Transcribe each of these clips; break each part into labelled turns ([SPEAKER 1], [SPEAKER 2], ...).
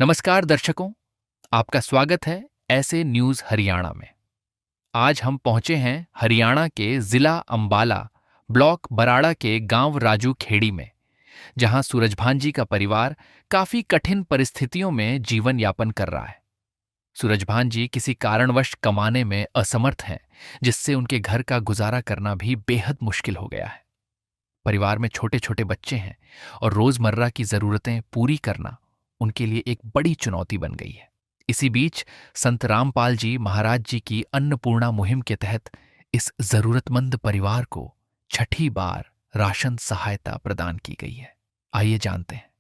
[SPEAKER 1] नमस्कार दर्शकों, आपका स्वागत है ऐसे न्यूज़ हरियाणा में। आज हम पहुंचे हैं हरियाणा के जिला अंबाला, ब्लॉक बराड़ा के गांव राजू खेड़ी में, जहां सूरजभान जी का परिवार काफी कठिन परिस्थितियों में जीवन यापन कर रहा है। सूरजभान जी किसी कारणवश कमाने में असमर्थ हैं, जिससे उनके घर का गुजारा करना भी बेहद मुश्किल हो गया है। परिवार में छोटे छोटे बच्चे हैं और रोजमर्रा की जरूरतें पूरी करना उनके लिए एक बड़ी चुनौती बन गई है। इसी बीच संत रामपाल जी महाराज जी की अन्नपूर्णा मुहिम के तहत इस जरूरतमंद परिवार को छठी बार राशन सहायता प्रदान की गई है। आइए जानते हैं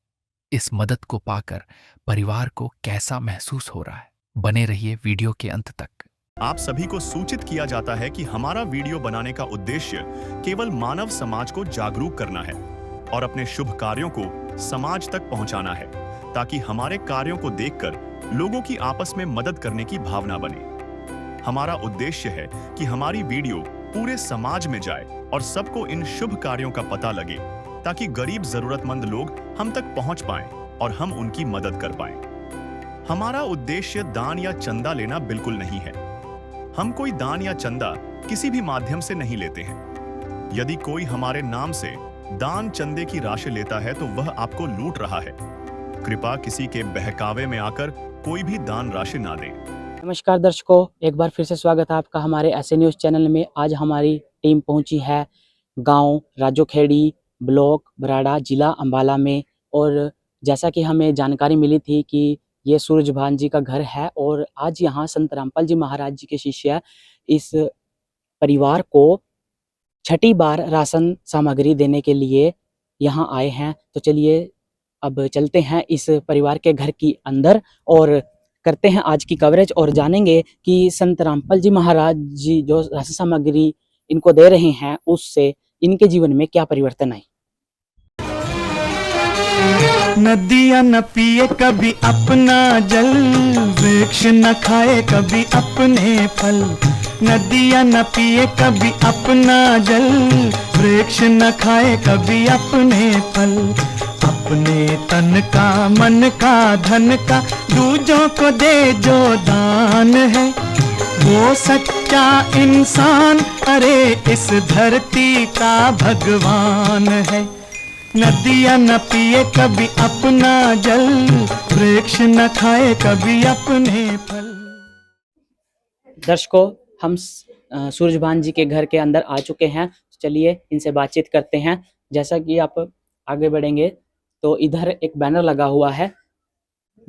[SPEAKER 1] इस मदद को पाकर परिवार को कैसा महसूस हो रहा है। बने रहिए वीडियो के अंत तक।
[SPEAKER 2] आप सभी को सूचित किया जाता है कि हमारा वीडियो बनाने का उद्देश्य केवल मानव समाज को जागरूक करना है और अपने शुभ कार्यों को समाज तक पहुंचाना है, ताकि हमारे कार्यों को देखकर लोगों की आपस में मदद करने की भावना बने। हमारा उद्देश्य है कि हमारी वीडियो पूरे समाज में जाए और सबको इन शुभ कार्यों का पता लगे, ताकि गरीब जरूरतमंद लोग हम तक पहुंच पाएं और हम उनकी मदद कर पाएं। हमारा उद्देश्य दान या चंदा लेना बिल्कुल नहीं है। हम कोई दान या चंदा किसी भी माध्यम से नहीं लेते हैं। यदि कोई हमारे नाम से दान चंदे की राशि लेता है तो वह आपको लूट रहा है। कृपया किसी के बहकावे में आकर कोई भी दान राशि ना दें।
[SPEAKER 3] नमस्कार दर्शकों, एक बार फिर से स्वागत है आपका हमारे ऐसे न्यूज़ चैनल में। आज हमारी टीम पहुंची है गांव राजोखेड़ी, ब्लॉक बराड़ा, जिला अंबाला में। और जैसा कि हमें जानकारी मिली थी कि ये सूरजभान जी का घर है और आज यहाँ संत रामपाल जी महाराज जी के शिष्य इस परिवार को छठी बार राशन सामग्री देने के लिए यहाँ आए हैं। तो चलिए अब चलते हैं इस परिवार के घर की अंदर और करते हैं आज की कवरेज और जानेंगे कि संत रामपाल जी महाराज जी जो राशन सामग्री इनको दे रहे हैं उससे इनके जीवन में क्या परिवर्तन आए।
[SPEAKER 4] नदियाँ न पिए कभी अपना जल, वृक्ष न खाए कभी अपने फल। नदियाँ न पिए कभी अपना जल, वृक्ष न खाए कभी अपने फल। अपने तन का, मन का, धन का दूजों को दे जो दान है, वो सच्चा इंसान, अरे इस धरती का भगवान है। नदियाँ न पिए कभी अपना जल, वृक्ष न खाए कभी अपने फल।
[SPEAKER 3] दर्शकों, हम सूरजभान जी के घर के अंदर आ चुके हैं। चलिए इनसे बातचीत करते हैं। जैसा कि आप आगे बढ़ेंगे तो इधर एक बैनर लगा हुआ है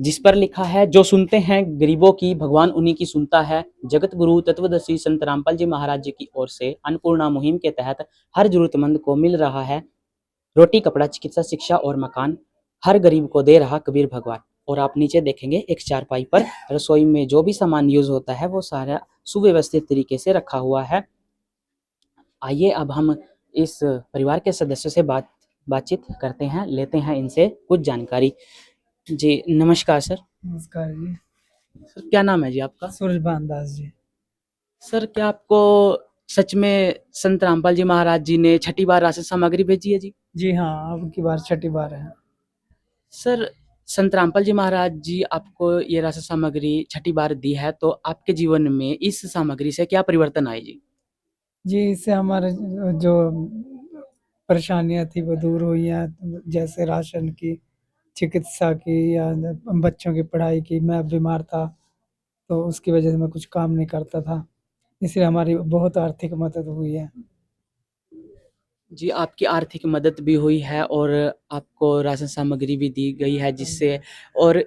[SPEAKER 3] जिस पर लिखा है, जो सुनते हैं गरीबों की भगवान उन्हीं की सुनता है। जगत गुरु तत्वदर्शी संत रामपाल जी महाराज जी की ओर से अन्नपूर्णा मुहिम के तहत हर जरूरतमंद को मिल रहा है रोटी, कपड़ा, चिकित्सा, शिक्षा और मकान। हर गरीब को दे रहा कबीर भगवान। और आप नीचे देखेंगे एक चारपाई पर रसोई में जो भी सामान यूज होता है वो सारा सुव्यवस्थित तरीके से रखा हुआ है। आइए अब हम इस परिवार के सदस्यों से बातचीत करते हैं, लेते हैं इनसे कुछ जानकारी। जी नमस्कार सर।
[SPEAKER 5] नमस्कार जी।
[SPEAKER 3] सर क्या नाम है जी आपका?
[SPEAKER 5] सूरजभान दास जी।
[SPEAKER 3] सर क्या आपको सच में संत रामपाल जी महाराज जी ने छठी बार राशन सामग्री भेजी है जी?
[SPEAKER 5] जी हाँ, अब की बार छठी बार है।
[SPEAKER 3] सर संत रामपाल जी महाराज जी आपको ये राशन सामग्री छठी बार दी है, तो आपके जीवन में इस सामग्री से क्या परिवर्तन आए जी?
[SPEAKER 5] जी, इससे हमारे जो परेशानियां थी वो दूर हुई हैं, जैसे राशन की, चिकित्सा की या बच्चों की पढ़ाई की। मैं बीमार था तो उसकी वजह से मैं कुछ काम नहीं करता था, इसलिए हमारी बहुत आर्थिक मदद हुई है।
[SPEAKER 3] जी आपकी आर्थिक मदद भी हुई है और आपको राशन सामग्री भी दी गई है जिससे, और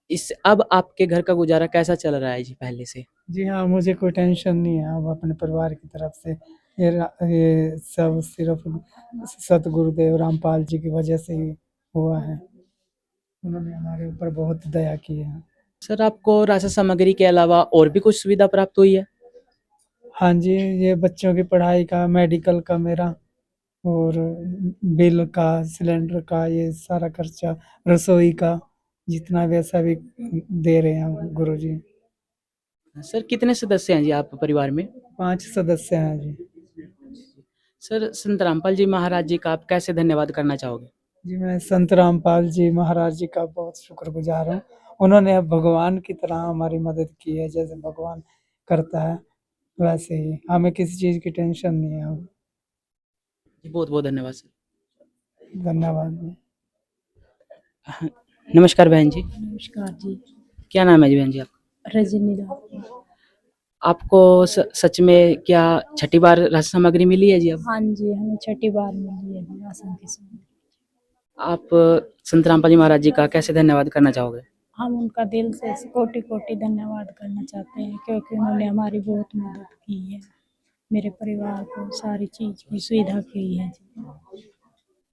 [SPEAKER 3] इस अब आपके घर का गुजारा कैसा चल रहा है जी पहले से?
[SPEAKER 5] जी हाँ, मुझे कोई टेंशन नहीं है अब अपने परिवार की तरफ से। ये सब सिर्फ सतगुरुदेव रामपाल जी की वजह से ही हुआ है। उन्होंने हमारे ऊपर बहुत दया की है।
[SPEAKER 3] सर आपको राशन सामग्री के अलावा और भी कुछ सुविधा प्राप्त हुई है?
[SPEAKER 5] हाँ जी, ये बच्चों की पढ़ाई का, मेडिकल का मेरा, और बिल का, सिलेंडर का, ये सारा खर्चा, रसोई का, जितना वैसा भी दे रहे हैं गुरुजी।
[SPEAKER 3] सर कितने सदस्य हैं जी आप परिवार में?
[SPEAKER 5] 5 सदस्य हैं जी।
[SPEAKER 3] सर संत रामपाल जी महाराज जी का आप कैसे धन्यवाद करना चाहोगे?
[SPEAKER 5] जी, मैं संत रामपाल जी महाराज जी का बहुत शुक्रगुजार हूँ उन्होंने अब भगवान की तरह हमारी मदद की है, जैसे भगवान करता है वैसे ही हमें किसी चीज़ की टेंशन नहीं है अब।
[SPEAKER 3] जी बहुत बहुत धन्यवाद सर।
[SPEAKER 5] धन्यवाद।
[SPEAKER 3] नमस्कार बहन जी,
[SPEAKER 6] नमस्कार जी।
[SPEAKER 3] क्या नाम है जी बहन जी आपका?
[SPEAKER 6] रजनी रात।
[SPEAKER 3] आपको सच में क्या छठी बार राशन सामग्री मिली है जी अब?
[SPEAKER 6] हाँ जी, हमें छठी बार मिली है राशन की सामग्री।
[SPEAKER 3] आप संत रामपाल जी महाराज जी का कैसे धन्यवाद करना चाहोगे?
[SPEAKER 6] हम उनका दिल से कोटि कोटि धन्यवाद करना चाहते हैं, क्योंकि उन्होंने हमारी बहुत मदद की है। मेरे परिवार को सारी चीज़ की सुविधा की है जी।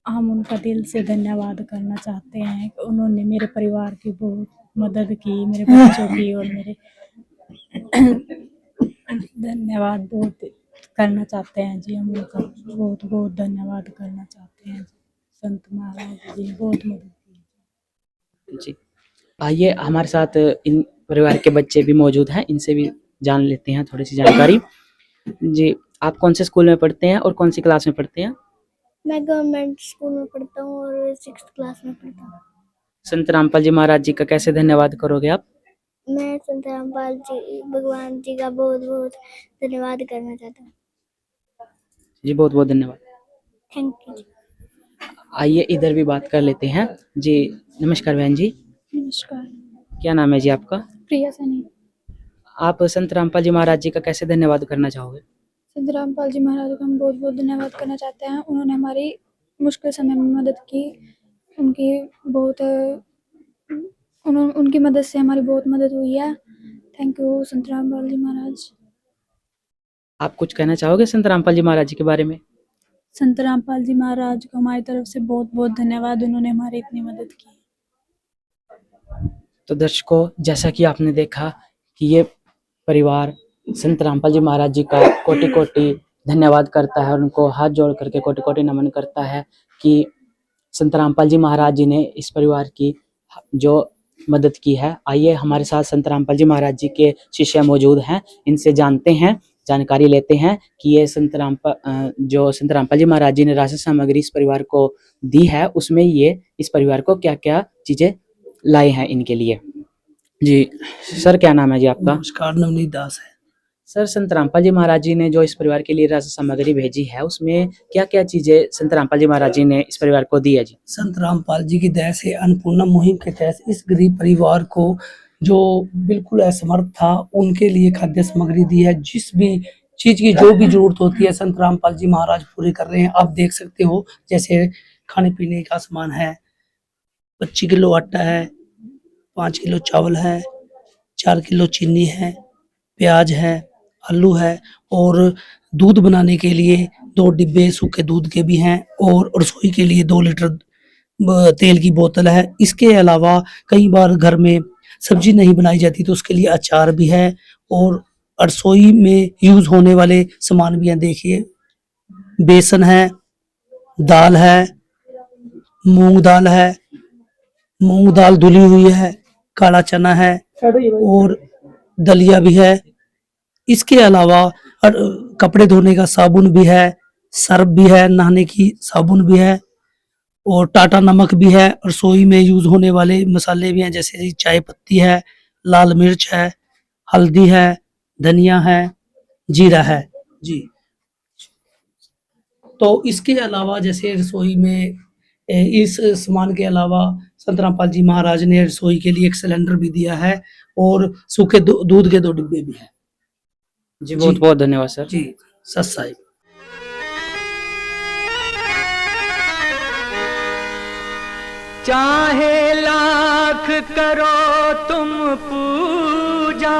[SPEAKER 6] हम उनका दिल से धन्यवाद करना चाहते हैं कि उन्होंने मेरे परिवार की बहुत मदद की, मेरे बच्चों की और मेरे धन्यवाद बहुत करना चाहते हैं जी। हम उनका बहुत बहुत धन्यवाद करना चाहते हैं। संत महाराज जी ने बहुत मदद की।
[SPEAKER 3] जी आइए, हमारे साथ इन परिवार के बच्चे भी मौजूद हैं, इनसे भी जान लेते हैं थोड़ी सी जानकारी। जी, आप कौन से स्कूल में पढ़ते हैं और कौन सी क्लास में पढ़ते हैं?
[SPEAKER 7] मैं गवर्नमेंट स्कूल में पढ़ता हूँ और 6th क्लास में पढ़ता हूँ।
[SPEAKER 3] संत रामपाल जी महाराज जी का कैसे धन्यवाद करोगे आप?
[SPEAKER 7] मैं संत रामपाल जी भगवान जी का बहुत बहुत धन्यवाद करना चाहता हूँ।
[SPEAKER 3] जी बहुत बहुत धन्यवाद।
[SPEAKER 7] थैंक यू जी।
[SPEAKER 3] आइए इधर भी बात कर लेते हैं। जी नमस्कार बहन जी,
[SPEAKER 6] नमस्कार।
[SPEAKER 3] क्या नाम है जी आपका?
[SPEAKER 6] प्रिया सनी।
[SPEAKER 3] आप संत रामपाल जी महाराज जी का कैसे धन्यवाद करना चाहोगे?
[SPEAKER 6] संत रामपाल जी महाराज का हम बहुत बहुत धन्यवाद करना चाहते हैं। उन्होंने हमारी मुश्किल समय में मदद की। उनकी बहुत उनकी मदद से हमारी बहुत मदद हुई है। थैंक यू संत रामपाल जी महाराज।
[SPEAKER 3] आप कुछ कहना चाहोगे संत रामपाल जी महाराज जी के बारे में?
[SPEAKER 6] संत रामपाल जी महाराज को हमारी तरफ से बहुत बहुत धन्यवाद, उन्होंने हमारी इतनी मदद की।
[SPEAKER 3] तो दर्शकों, जैसा कि आपने देखा कि ये परिवार संत रामपाल जी महाराज जी का कोटि कोटि धन्यवाद करता है और उनको हाथ जोड़ करके कोटि कोटि नमन करता है कि संत रामपाल जी महाराज जी ने इस परिवार की जो मदद की है। आइए, हमारे साथ संत रामपाल जी महाराज जी के शिष्य मौजूद हैं, इनसे जानते हैं, जानकारी लेते हैं कि ये संत रामपाल जी महाराज जी ने राशन सामग्री इस परिवार को दी है, उसमें ये इस परिवार को क्या क्या चीजें लाए हैं इनके लिए। जी सर, क्या नाम है जी आपका?
[SPEAKER 8] नमस्कार, नवनीत दास है।
[SPEAKER 3] सर, संत रामपाल जी महाराज जी ने जो इस परिवार के लिए राशन सामग्री भेजी है, उसमें क्या क्या चीजें संत रामपाल जी महाराज जी ने इस परिवार को दी है जी?
[SPEAKER 8] संत रामपाल जी की दया से अन्नपूर्णा मुहिम के तहत इस गरीब परिवार को जो बिल्कुल असमर्थ था उनके लिए खाद्य सामग्री दी है। जिस भी चीज की जो भी जरूरत होती है संत रामपाल जी महाराज पूरी कर रहे हैं। आप देख सकते हो, जैसे खाने पीने का सामान है, 25 किलो आटा है, 5 किलो चावल है, 4 किलो चीनी है, प्याज है, आलू है और दूध बनाने के लिए 2 डिब्बे सूखे दूध के भी हैं और रसोई के लिए 2 लीटर तेल की बोतल है। इसके अलावा कई बार घर में सब्जी नहीं बनाई जाती तो उसके लिए अचार भी है और रसोई में यूज होने वाले सामान भी हैं। देखिए, बेसन है, दाल है, मूंग दाल है, मूंग दाल धुली हुई है, काला चना है और दलिया भी है। इसके अलावा कपड़े धोने का साबुन भी है, सर्फ भी है, नहाने की साबुन भी है और टाटा नमक भी है। रसोई में यूज होने वाले मसाले भी हैं, जैसे चाय पत्ती है, लाल मिर्च है, हल्दी है, धनिया है, जीरा है जी। तो इसके अलावा जैसे रसोई में इस सामान के अलावा संत रामपाल जी महाराज ने रसोई के लिए एक सिलेंडर भी दिया है और सूखे दूध के 2 डिब्बे भी हैं।
[SPEAKER 3] जी बहुत बहुत धन्यवाद सर।
[SPEAKER 8] जी सत साहिब।
[SPEAKER 4] चाहे लाख करो तुम पूजा,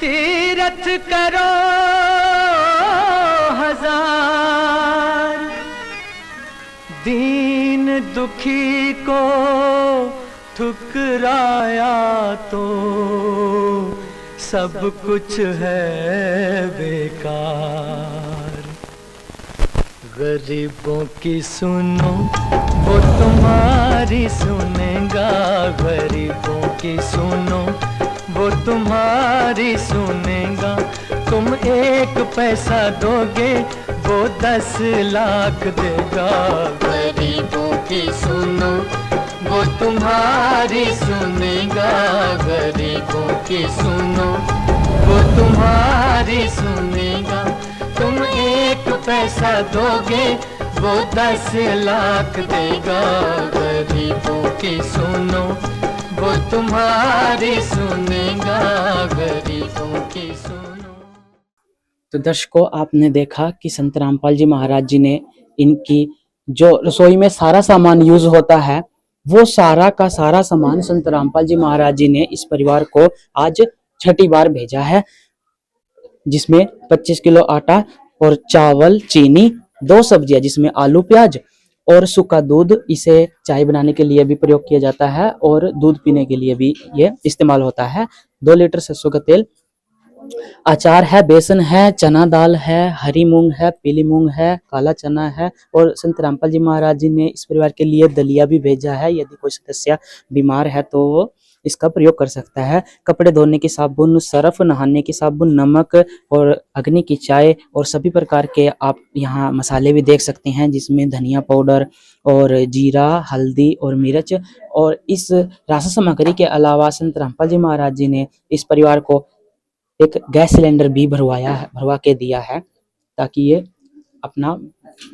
[SPEAKER 4] तीरथ करो हजार, दीन दुखी को ठुकराया तो सब कुछ है बेकार। गरीबों की सुनो वो तुम्हारी सुनेगा, गरीबों की सुनो वो तुम्हारी सुनेगा। तुम 1 पैसा दोगे वो 10 लाख देगा। गरीबों की सुनो वो तुम्हारी सुनेगा, गरीबों की सुनो वो तुम्हारी सुनेगा। तुम 1 पैसा दोगे वो 10 लाख देगा, गरीबों की सुनो वो तुम्हारी सुनेगा, गरीबों की सुनो।
[SPEAKER 3] तो दर्शकों, आपने देखा कि संत रामपाल जी महाराज जी ने इनकी जो रसोई में सारा सामान यूज होता है, वो सारा का सारा सामान संत रामपाल जी महाराज जी ने इस परिवार को आज छठी बार भेजा है, जिसमें 25 किलो आटा और चावल, चीनी, 2 सब्जियां जिसमें आलू प्याज और सूखा दूध, इसे चाय बनाने के लिए भी प्रयोग किया जाता है और दूध पीने के लिए भी ये इस्तेमाल होता है। 2 लीटर सरसों का तेल, अचार है, बेसन है, चना दाल है, हरी मूंग है, पीली मूंग है, काला चना है और संत रामपाल जी महाराज जी ने इस परिवार के लिए दलिया भी भेजा है। यदि कोई सदस्य बीमार है तो वो इसका प्रयोग कर सकता है। कपड़े धोने की साबुन, सर्फ, नहाने की साबुन, नमक और अग्नि की चाय और सभी प्रकार के आप यहाँ मसाले भी देख सकते हैं, जिसमें धनिया पाउडर और जीरा, हल्दी और मिर्च। और इस राशन सामग्री के अलावा संत रामपाल जी महाराज जी ने इस परिवार को एक गैस सिलेंडर भी भरवा के दिया है, ताकि ये अपना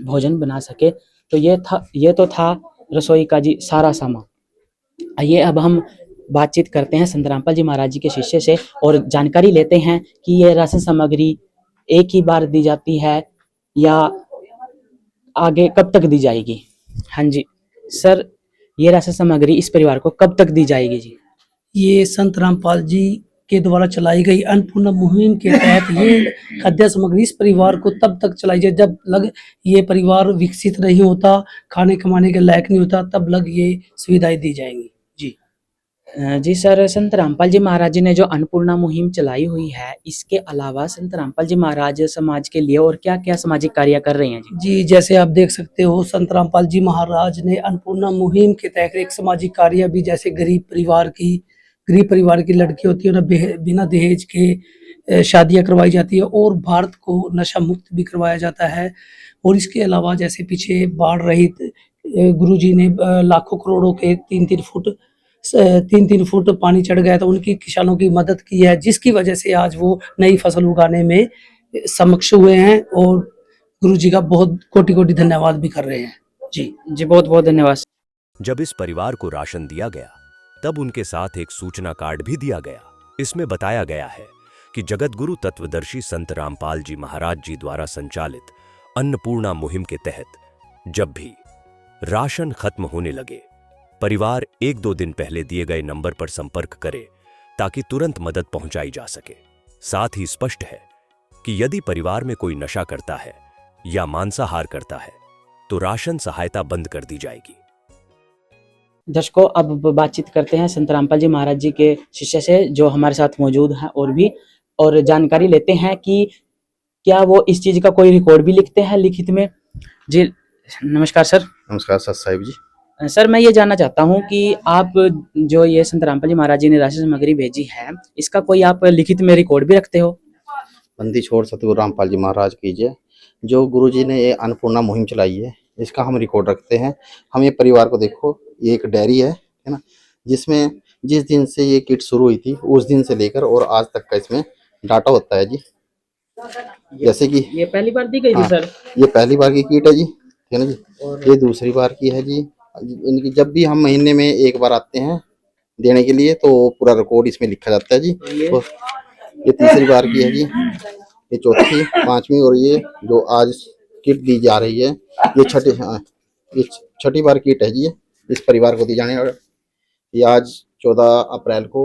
[SPEAKER 3] भोजन बना सके। तो ये तो था रसोई का जी सारा सामान। आइए अब हम बातचीत करते हैं संत रामपाल जी महाराज जी के शिष्य से और जानकारी लेते हैं कि ये राशन सामग्री एक ही बार दी जाती है या आगे कब तक दी जाएगी। हाँ जी सर, ये राशन सामग्री इस परिवार को कब तक दी जाएगी जी?
[SPEAKER 8] ये संत रामपाल जी के द्वारा चलाई गई अन्नपूर्णा मुहिम के तहत ये खाद्य सामग्री इस परिवार को तब तक चलाई जाए जब लग ये परिवार विकसित नहीं होता, खाने कमाने के लायक नहीं होता, तब लग ये सुविधाएं दी जाएंगी। जी
[SPEAKER 3] जी सर, संत रामपाल जी महाराज जी ने जो अन्नपूर्णा मुहिम चलाई हुई है, इसके अलावा संत रामपाल जी महाराज समाज के लिए और क्या क्या सामाजिक कार्य कर रहे हैं जी?
[SPEAKER 8] जी, जैसे आप देख सकते हो संत रामपाल जी महाराज ने अन्नपूर्णा मुहिम के तहत एक सामाजिक कार्य भी, जैसे गरीब परिवार की लड़की होती है उन्हें बिना दहेज के शादियां करवाई जाती है और भारत को नशा मुक्त भी करवाया जाता है। और इसके अलावा जैसे पीछे बाढ़ रहित गुरुजी ने लाखों करोड़ों के 3-3 फुट पानी चढ़ गया तो उनकी किसानों की मदद की है, जिसकी वजह से आज वो नई फसल उगाने में सक्षम हुए हैं और गुरुजी का बहुत कोटि-कोटि धन्यवाद भी कर रहे हैं। जी
[SPEAKER 3] बहुत बहुत धन्यवाद।
[SPEAKER 9] जब इस परिवार को राशन दिया गया तब उनके साथ एक सूचना कार्ड भी दिया गया। इसमें बताया गया है कि जगत गुरु तत्वदर्शी संत रामपाल जी महाराज जी द्वारा संचालित अन्नपूर्णा मुहिम के तहत जब भी राशन खत्म होने लगे, परिवार 1-2 दिन पहले दिए गए नंबर पर संपर्क करे ताकि तुरंत मदद पहुंचाई जा सके। साथ ही स्पष्ट है कि यदि परिवार में कोई नशा करता है या मांसाहार करता है तो राशन सहायता बंद कर दी जाएगी।
[SPEAKER 3] दर्शकों, अब बातचीत करते हैं संत रामपाल जी महाराज जी के शिष्य से जो हमारे साथ मौजूद हैं और जानकारी लेते हैं कि क्या वो इस चीज का कोई रिकॉर्ड भी लिखते हैं लिखित में। जी नमस्कार सर।
[SPEAKER 10] नमस्कार सर साहिब जी।
[SPEAKER 3] सर, मैं ये जानना चाहता हूँ कि आप जो ये संत रामपाल जी महाराज जी ने राशन सामग्री भेजी है, इसका कोई आप लिखित में रिकॉर्ड भी रखते हो?
[SPEAKER 10] बंदी छोड़ सतगुरु रामपाल जी महाराज कीजिए। जो गुरुजी ने ये अन्नपूर्णा मुहिम चलाई है, इसका हम रिकॉर्ड रखते हैं। हम ये परिवार को देखो, ये एक डायरी है ना, जिसमें जिस दिन से ये किट शुरू हुई थी उस दिन से लेकर और आज तक का इसमें डाटा होता है जी। जैसे कि
[SPEAKER 3] ये पहली बार दी गई थी सर?
[SPEAKER 10] ये पहली बार की किट है जी, है ना जी। ये दूसरी बार की है जी। इनकी जब भी हम महीने में एक बार आते हैं देने के लिए तो पूरा रिकॉर्ड इसमें लिखा जाता है जी। तो ये तीसरी बार की है जी, ये चौथी, 5वीं और ये जो आज किट दी जा रही है ये छठी बार किट है जी। इस परिवार को दी जाने वाली, ये आज 14 अप्रैल को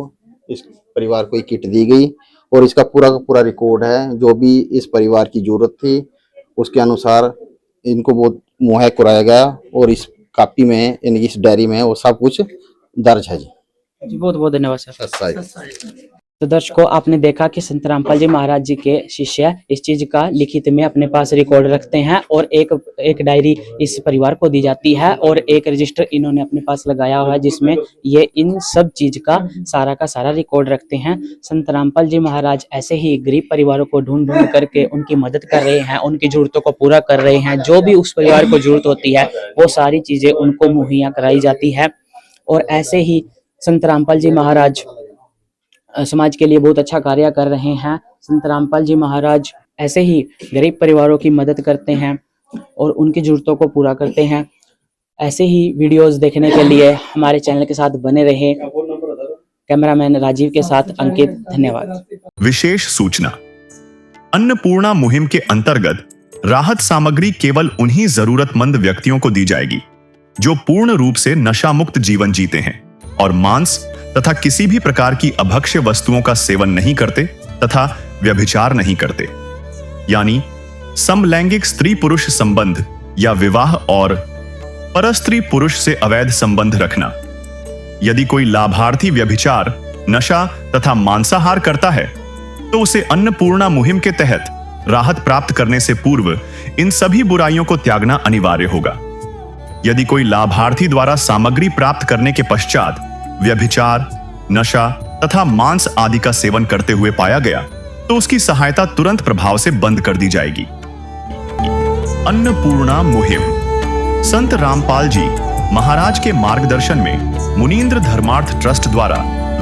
[SPEAKER 10] इस परिवार को ये किट दी गई और इसका पूरा का पूरा रिकॉर्ड है। जो भी इस परिवार की जरूरत थी उसके अनुसार इनको वो मुहैया कराया गया और इस कॉपी में, इनकी इस डायरी में वो सब कुछ दर्ज है जी।
[SPEAKER 3] बहुत बहुत धन्यवाद सर। तो दर्शकों, आपने देखा कि संत रामपाल जी महाराज जी के शिष्य इस चीज का लिखित में अपने पास रिकॉर्ड रखते हैं और एक डायरी इस परिवार को दी जाती है और एक रजिस्टर इन्होंने अपने पास लगाया हुआ है, जिसमें ये इन सब चीज का सारा रिकॉर्ड रखते हैं। संत रामपाल जी महाराज ऐसे ही गरीब परिवारों को ढूंढ करके उनकी मदद कर रहे हैं, उनकी जरूरतों को पूरा कर रहे हैं। जो भी उस परिवार को जरूरत होती है वो सारी चीजें उनको मुहैया कराई जाती है। और ऐसे ही संत रामपाल जी महाराज समाज के लिए बहुत अच्छा कार्य कर रहे हैं। संत रामपाल जी महाराज ऐसे ही गरीब परिवारों की मदद करते हैं और उनकी ज़रूरतों को पूरा करते हैं। ऐसे ही वीडियोस देखने के लिए हमारे चैनल के साथ बने रहें। कैमरामैन राजीव के साथ अंकित, धन्यवाद।
[SPEAKER 2] विशेष सूचना, अन्नपूर्णा मुहिम के अंतर्गत राहत सामग्री केवल उन्हीं जरूरतमंद व्यक्तियों को दी जाएगी जो पूर्ण रूप से नशा मुक्त जीवन जीते हैं और मांस तथा किसी भी प्रकार की अभक्ष्य वस्तुओं का सेवन नहीं करते तथा व्यभिचार नहीं करते, यानी समलैंगिक स्त्री पुरुष संबंध या विवाह और परस्त्री पुरुष से अवैध संबंध रखना। यदि कोई लाभार्थी व्यभिचार, नशा तथा मांसाहार करता है तो उसे अन्नपूर्णा मुहिम के तहत राहत प्राप्त करने से पूर्व इन सभी बुराइयों को त्यागना अनिवार्य होगा। यदि कोई लाभार्थी द्वारा सामग्री प्राप्त करने के पश्चात व्यभिचार, नशा तथा मांस आदि का सेवन करते हुए पाया गया तो उसकी सहायता तुरंत प्रभाव से बंद कर दी जाएगी। अन्नपूर्णा मुहिम संत रामपाल जी महाराज के मार्गदर्शन में मुनींद्र धर्मार्थ ट्रस्ट द्वारा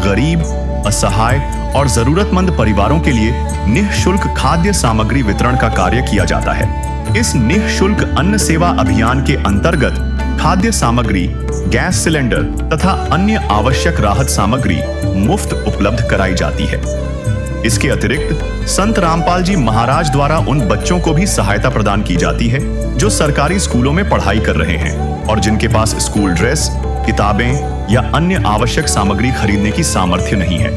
[SPEAKER 2] गरीब, असहाय और जरूरतमंद परिवारों के लिए निःशुल्क खाद्य सामग्री वितरण का कार्य किया जाता है। इस निःशुल्क अन्न सेवा अभियान के अंतर्गत खाद्य सामग्री, गैस सिलेंडर तथा अन्य आवश्यक राहत सामग्री मुफ्त उपलब्ध कराई जाती है। इसके अतिरिक्त संत रामपाल जी महाराज द्वारा उन बच्चों को भी सहायता प्रदान की जाती है जो सरकारी स्कूलों में पढ़ाई कर रहे हैं और जिनके पास स्कूल ड्रेस, किताबें या अन्य आवश्यक सामग्री खरीदने की सामर्थ्य नहीं है।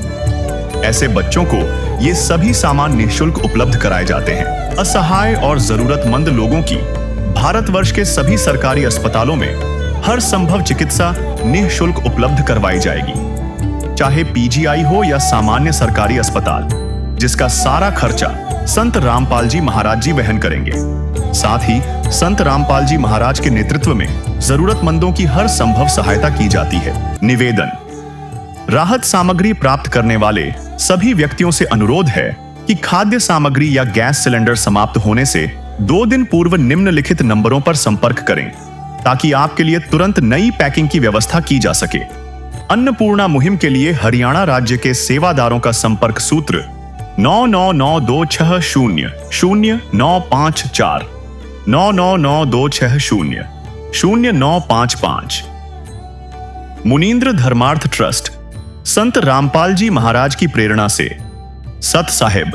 [SPEAKER 2] ऐसे बच्चों को ये सभी सामान निःशुल्क उपलब्ध कराए जाते हैं। असहाय और जरूरतमंद लोगों की भारतवर्ष के सभी सरकारी अस्पतालों में हर संभव चिकित्सा निःशुल्क उपलब्ध करवाई जाएगी, चाहे पीजीआई हो या सामान्य सरकारी अस्पताल, जिसका सारा खर्चा संत रामपाल जी महाराज जी वहन करेंगे। साथ ही संत रामपाल जी महाराज के नेतृत्व में जरूरतमंदों की हर संभव सहायता की जाती है। निवेदन, राहत सामग्री प्राप्त करने वाले सभी व्यक्तियों से अनुरोध है कि खाद्य सामग्री या गैस सिलेंडर समाप्त होने से 2 दिन पूर्व निम्नलिखित नंबरों पर संपर्क करें ताकि आपके लिए तुरंत नई पैकिंग की व्यवस्था की जा सके। अन्नपूर्णा मुहिम के लिए हरियाणा राज्य के सेवादारों का संपर्क सूत्र 9992600954 9992600955। मुनींद्र धर्मार्थ ट्रस्ट संत रामपाल जी महाराज की प्रेरणा से सत साहिब